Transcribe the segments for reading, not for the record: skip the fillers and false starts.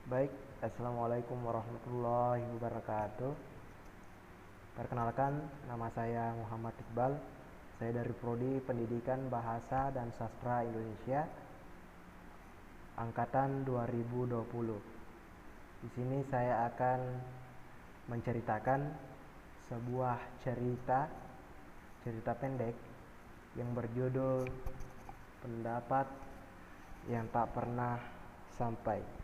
Baik, Assalamualaikum warahmatullahi wabarakatuh. Perkenalkan, nama saya Muhammad Iqbal. Saya dari Prodi Pendidikan Bahasa dan Sastra Indonesia, angkatan 2020. Di sini saya akan menceritakan sebuah cerita pendek yang berjudul Pendapat yang Tak Pernah Sampai.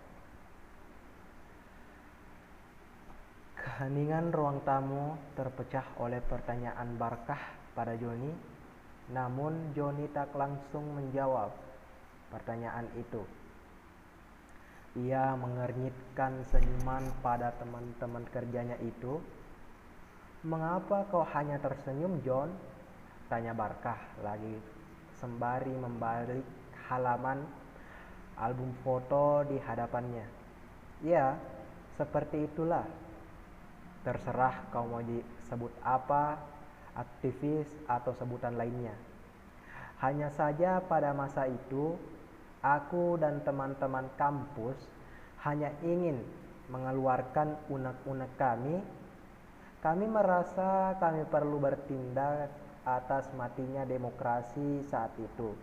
Keheningan ruang tamu terpecah oleh pertanyaan Barkah pada Joni, namun Joni tak langsung menjawab pertanyaan itu. Ia mengernyitkan senyuman pada teman-teman kerjanya itu. "Mengapa kau hanya tersenyum, John?" tanya Barkah lagi sembari membalik halaman album foto di hadapannya. "Ya, seperti itulah. Terserah kau mau disebut apa, aktivis atau sebutan lainnya. Hanya saja pada masa itu, aku dan teman-teman kampus hanya ingin mengeluarkan unek-unek kami. Kami merasa kami perlu bertindak atas matinya demokrasi saat itu.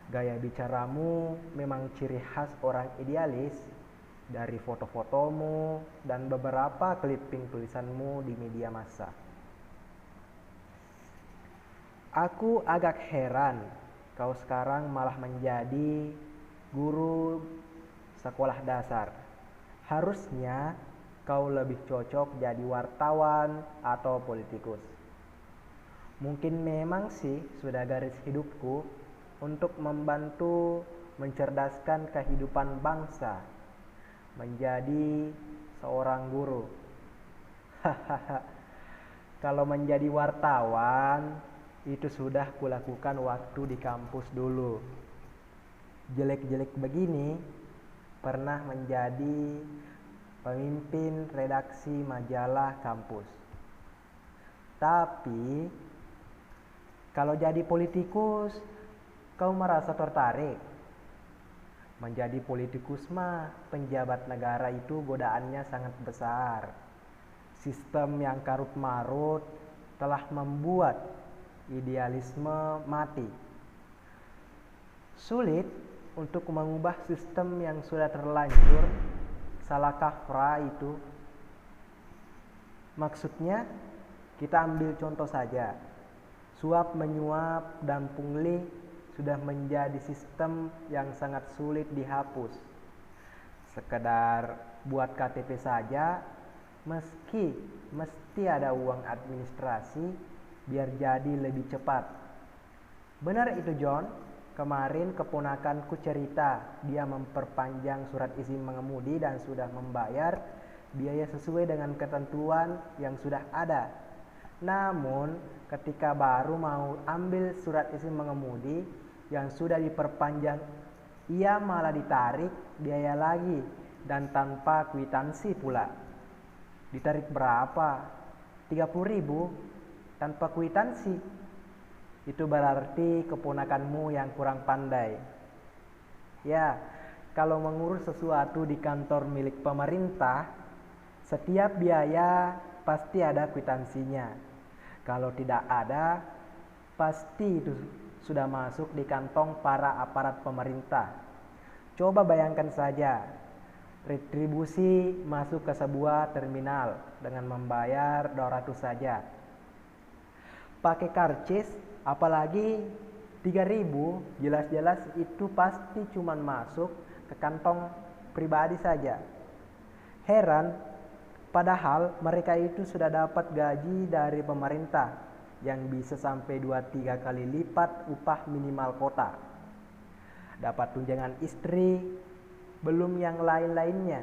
Gaya bicaramu memang ciri khas orang idealis. Dari foto-fotomu dan beberapa clipping tulisanmu di media massa. Aku agak heran kau sekarang malah menjadi guru sekolah dasar. Harusnya kau lebih cocok jadi wartawan atau politikus. Mungkin memang sih sudah garis hidupku untuk membantu mencerdaskan kehidupan bangsa. Menjadi seorang guru. Hahaha. Kalau menjadi wartawan itu sudah kulakukan waktu di kampus dulu. Jelek-jelek begini pernah menjadi pemimpin redaksi majalah kampus. Tapi kalau jadi politikus, kau merasa tertarik? Menjadi politikus mah penjabat negara itu godaannya sangat besar. Sistem yang karut-marut telah membuat idealisme mati. Sulit untuk mengubah sistem yang sudah terlanjur salah kaprah itu. Maksudnya, kita ambil contoh saja. Suap menyuap dan pungli sudah menjadi sistem yang sangat sulit dihapus. Sekedar buat KTP saja, mesti ada uang administrasi biar jadi lebih cepat. Benar itu, John. Kemarin keponakanku cerita dia memperpanjang surat izin mengemudi dan sudah membayar biaya sesuai dengan ketentuan yang sudah ada. Namun ketika baru mau ambil surat izin mengemudi yang sudah diperpanjang, ia malah ditarik biaya lagi dan tanpa kwitansi pula. Ditarik berapa? 30.000 tanpa kwitansi. Itu berarti keponakanmu yang kurang pandai. Ya, kalau mengurus sesuatu di kantor milik pemerintah, setiap biaya pasti ada kwitansinya. Kalau tidak ada, pasti itu sudah masuk di kantong para aparat pemerintah. Coba bayangkan saja, retribusi masuk ke sebuah terminal dengan membayar 200 saja. Pakai karcis, apalagi 3.000, jelas-jelas itu pasti cuma masuk ke kantong pribadi saja. Heran, padahal mereka itu sudah dapat gaji dari pemerintah yang bisa sampai 2-3 kali lipat upah minimal kota. Dapat tunjangan istri, belum yang lain-lainnya.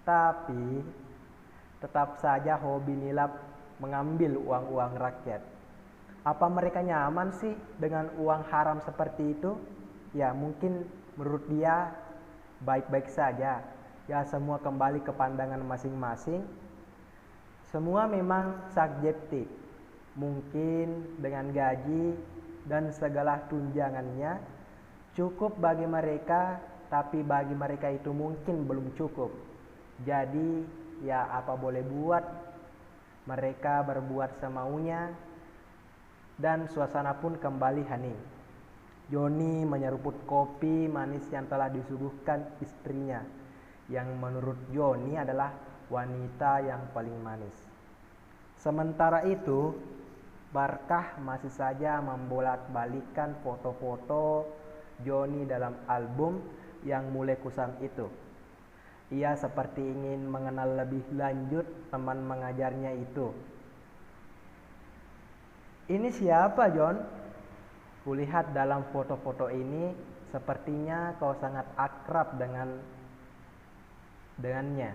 Tapi tetap saja hobi nilap mengambil uang-uang rakyat. Apa mereka nyaman sih dengan uang haram seperti itu? Ya mungkin menurut dia baik-baik saja. Ya semua kembali ke pandangan masing-masing. Semua memang subjektif. Mungkin dengan gaji dan segala tunjangannya cukup bagi mereka, tapi bagi mereka itu mungkin belum cukup. Jadi ya apa boleh buat, mereka berbuat semaunya dan suasana pun kembali hening. Joni menyeruput kopi manis yang telah disuguhkan istrinya, yang menurut Joni adalah wanita yang paling manis. Sementara itu, Barkah masih saja membolak-balikan foto-foto Joni dalam album yang mulai kusam itu. Ia seperti ingin mengenal lebih lanjut teman mengajarnya itu. "Ini siapa, John? Kulihat dalam foto-foto ini sepertinya kau sangat akrab dengannya."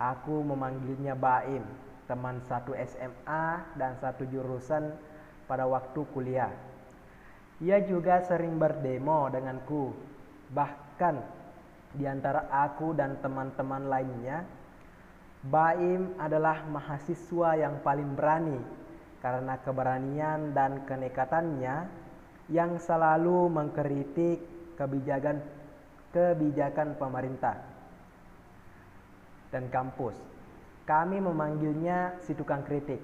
Aku memanggilnya Baim, teman satu SMA dan satu jurusan pada waktu kuliah. Ia juga sering berdemo denganku. Bahkan di antara aku dan teman-teman lainnya, Baim adalah mahasiswa yang paling berani karena keberanian dan kenekatannya yang selalu mengkritik kebijakan pemerintah dan kampus. Kami memanggilnya si tukang kritik.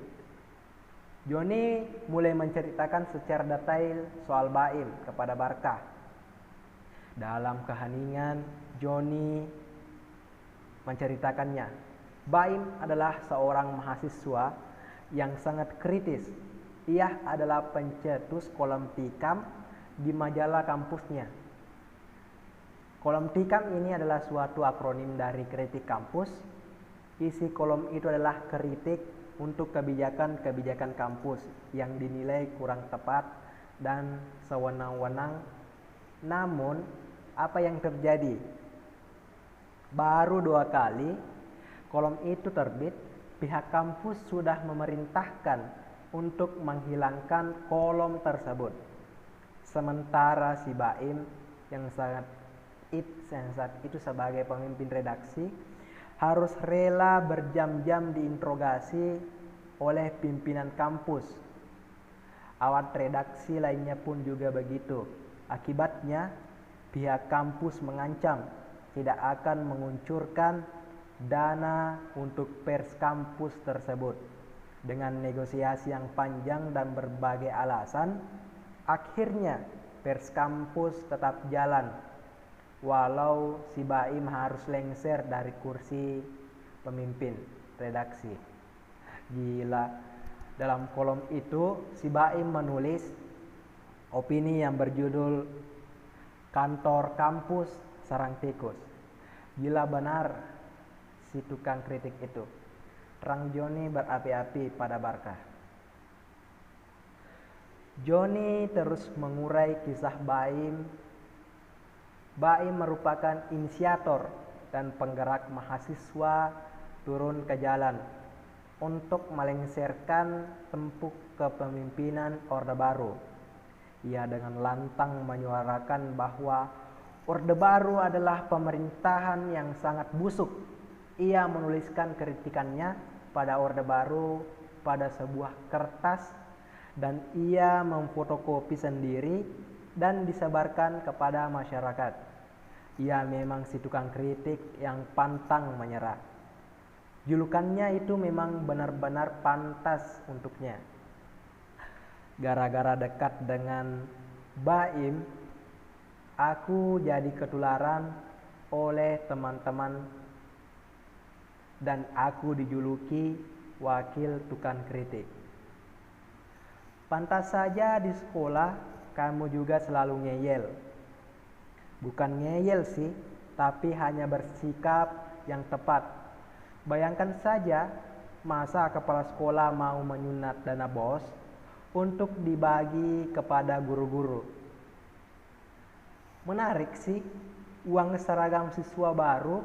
Joni mulai menceritakan secara detail soal Baim kepada Barkah. Dalam keheningan, Joni menceritakannya. Baim adalah seorang mahasiswa yang sangat kritis. Ia adalah pencetus kolom tikam di majalah kampusnya. Kolom tikam ini adalah suatu akronim dari kritik kampus. Isi kolom itu adalah kritik untuk kebijakan-kebijakan kampus yang dinilai kurang tepat dan sewenang-wenang. Namun, apa yang terjadi? Baru 2 kali kolom itu terbit, pihak kampus sudah memerintahkan untuk menghilangkan kolom tersebut. Sementara si Baim yang saat itu sebagai pemimpin redaksi harus rela berjam-jam diinterogasi oleh pimpinan kampus. Awak redaksi lainnya pun juga begitu. Akibatnya, pihak kampus mengancam tidak akan menguncurkan dana untuk pers kampus tersebut. Dengan negosiasi yang panjang dan berbagai alasan, akhirnya pers kampus tetap jalan, walau si Baim harus lengser dari kursi pemimpin redaksi. Gila, dalam kolom itu si Baim menulis opini yang berjudul "Kantor Kampus Sarang Tikus". Gila benar si tukang kritik itu. Terang Joni berapi-api pada Barkah. Joni terus mengurai kisah Baim. Baim merupakan inisiator dan penggerak mahasiswa turun ke jalan untuk melengsarkan tempuk kepemimpinan Orde Baru. Ia dengan lantang menyuarakan bahwa Orde Baru adalah pemerintahan yang sangat busuk. Ia menuliskan kritikannya pada Orde Baru pada sebuah kertas dan ia memfotokopi sendiri dan disebarkan kepada masyarakat. Ia memang si tukang kritik yang pantang menyerah. Julukannya itu memang benar-benar pantas untuknya. Gara-gara dekat dengan Baim, aku jadi ketularan oleh teman-teman dan aku dijuluki wakil tukang kritik. Pantas saja di sekolah kamu juga selalu ngeyel. Bukan ngeyel sih, tapi hanya bersikap yang tepat. Bayangkan saja, masa kepala sekolah mau menyunat dana BOS untuk dibagi kepada guru-guru. Menarik sih, uang seragam siswa baru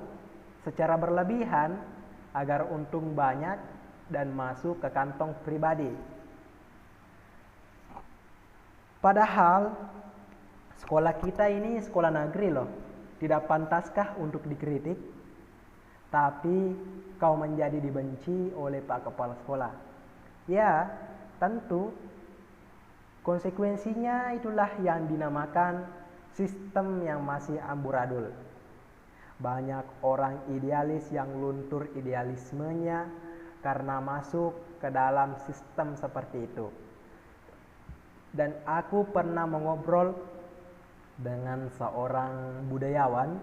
secara berlebihan agar untung banyak dan masuk ke kantong pribadi. Padahal sekolah kita ini sekolah negeri loh. Tidak pantaskah untuk dikritik? Tapi kau menjadi dibenci oleh Pak Kepala Sekolah. Ya, tentu konsekuensinya itulah yang dinamakan sistem yang masih amburadul. Banyak orang idealis yang luntur idealismenya karena masuk ke dalam sistem seperti itu. Dan aku pernah mengobrol dengan seorang budayawan.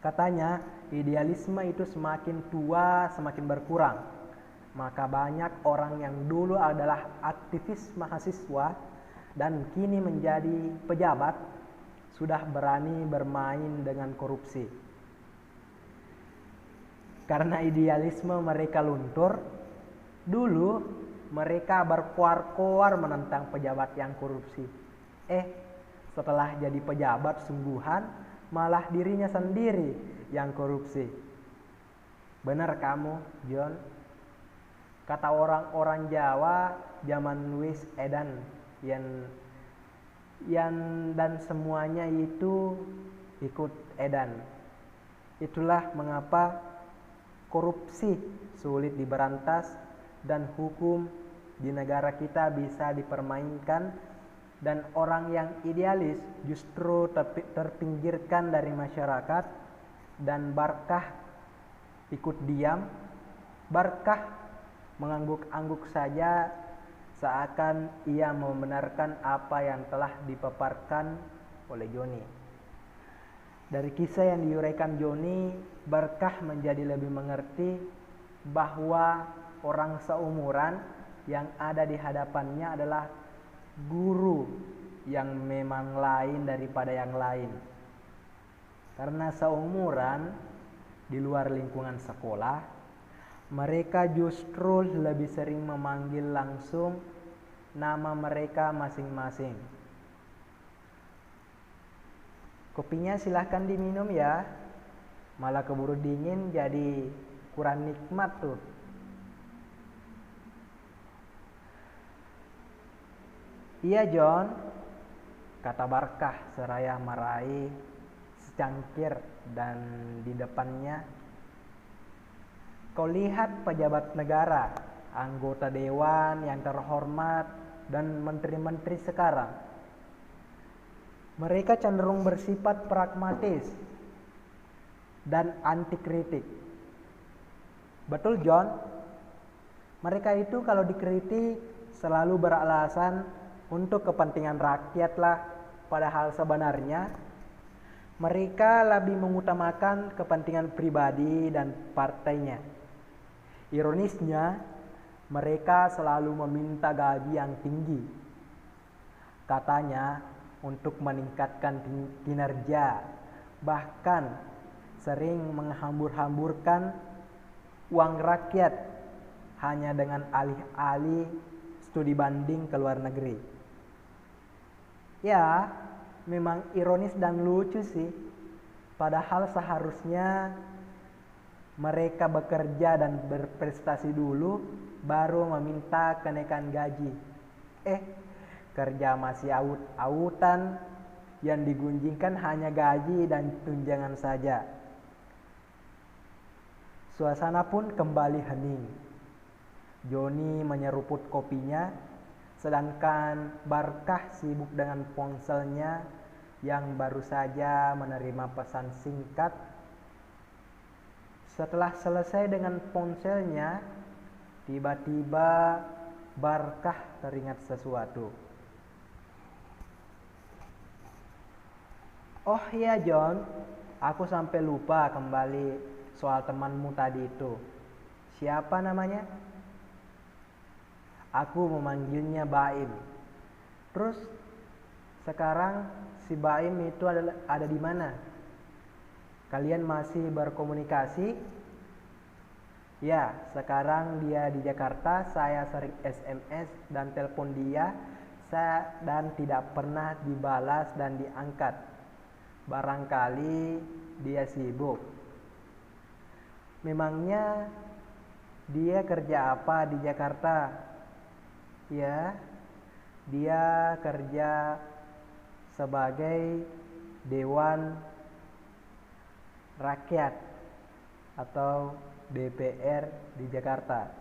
Katanya idealisme itu semakin tua semakin berkurang. Maka banyak orang yang dulu adalah aktivis mahasiswa dan kini menjadi pejabat sudah berani bermain dengan korupsi. Karena idealisme mereka luntur, dulu mereka berkoar-koar menentang pejabat yang korupsi. Setelah jadi pejabat sungguhan, malah dirinya sendiri yang korupsi. Benar kamu, John? Kata orang-orang Jawa zaman wis edan yang dan semuanya itu ikut edan. Itulah mengapa korupsi sulit diberantas dan hukum di negara kita bisa dipermainkan dan orang yang idealis justru terpinggirkan dari masyarakat dan Barkah ikut diam. Barkah mengangguk-angguk saja seakan ia membenarkan apa yang telah dipaparkan oleh Joni. Dari kisah yang diuraikan Joni, Barkah menjadi lebih mengerti bahwa orang seumuran yang ada di hadapannya adalah guru yang memang lain daripada yang lain. Karena seumuran di luar lingkungan sekolah, mereka justru lebih sering memanggil langsung nama mereka masing-masing. Kopinya silahkan diminum ya. Malah keburu dingin jadi kurang nikmat tuh. Iya John, kata Barkah seraya meraih secangkir dan di depannya. Kau lihat pejabat negara, anggota dewan yang terhormat dan menteri-menteri sekarang. Mereka cenderung bersifat pragmatis dan anti kritik. Betul John? Mereka itu kalau dikritik selalu beralasan untuk kepentingan rakyat lah. Padahal sebenarnya mereka lebih mengutamakan kepentingan pribadi dan partainya. Ironisnya, mereka selalu meminta gaji yang tinggi. Katanya untuk meningkatkan kinerja, bahkan sering menghambur-hamburkan uang rakyat hanya dengan alih-alih studi banding ke luar negeri. Ya, memang ironis dan lucu sih. Padahal seharusnya mereka bekerja dan berprestasi dulu baru meminta kenaikan gaji. Kerja masih aut-autan, yang digunjingkan hanya gaji dan tunjangan saja. Suasana pun kembali hening. Joni menyeruput kopinya, sedangkan Barkah sibuk dengan ponselnya yang baru saja menerima pesan singkat. Setelah selesai dengan ponselnya, tiba-tiba Barkah teringat sesuatu. Oh iya John, aku sampai lupa kembali soal temanmu tadi itu. Siapa namanya? Aku memanggilnya Baim. Terus sekarang si Baim itu ada di mana? Kalian masih berkomunikasi? Ya, sekarang dia di Jakarta. Saya sering SMS dan telepon dia dan tidak pernah dibalas dan diangkat. Barangkali dia sibuk. Memangnya dia kerja apa di Jakarta? Ya, dia kerja sebagai Dewan Rakyat atau DPR di Jakarta.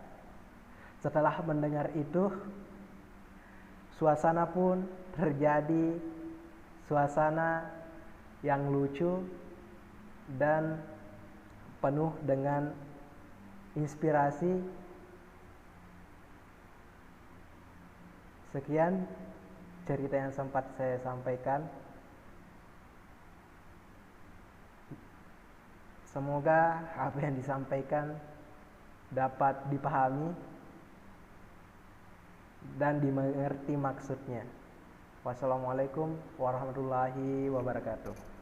Setelah mendengar itu, suasana pun terjadi suasana yang lucu dan penuh dengan inspirasi. Sekian cerita yang sempat saya sampaikan. Semoga apa yang disampaikan dapat dipahami dan dimengerti maksudnya. Wassalamualaikum warahmatullahi wabarakatuh.